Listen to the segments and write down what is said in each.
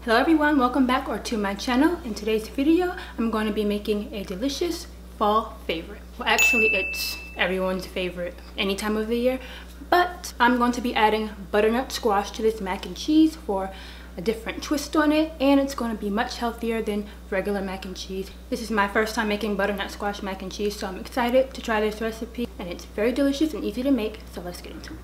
Hello everyone, welcome back to my channel. In today's video, I'm going to be making a delicious fall favorite. Well, actually it's everyone's favorite any time of the year, but I'm going to be adding butternut squash to this mac and cheese for a different twist on it, and it's going to be much healthier than regular mac and cheese. This is my first time making butternut squash mac and cheese, so I'm excited to try this recipe, and it's very delicious and easy to make, so let's get into it.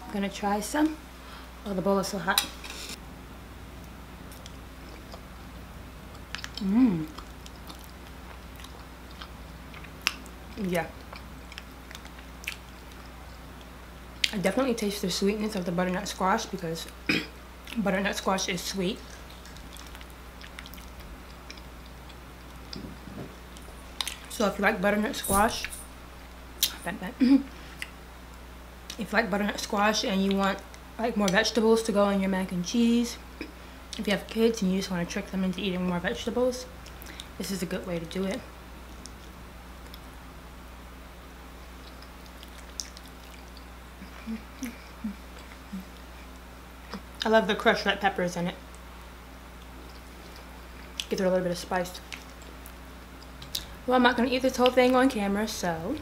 I'm gonna try some. Oh, the bowl is so hot. Yeah. I definitely taste the sweetness of the butternut squash because butternut squash is sweet. So if you like butternut squash, if you like butternut squash and you want like more vegetables to go in your mac and cheese, if you have kids and you just want to trick them into eating more vegetables, this is a good way to do it. I love the crushed red peppers in it. Gives it a little bit of spice. Well, I'm not going to eat this whole thing on camera, so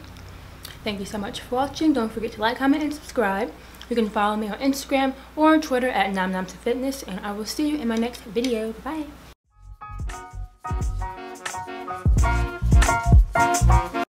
thank you so much for watching. Don't forget to like, comment, and subscribe. You can follow me on Instagram or on Twitter at namnamtofitness, and I will see you in my next video. Bye-bye.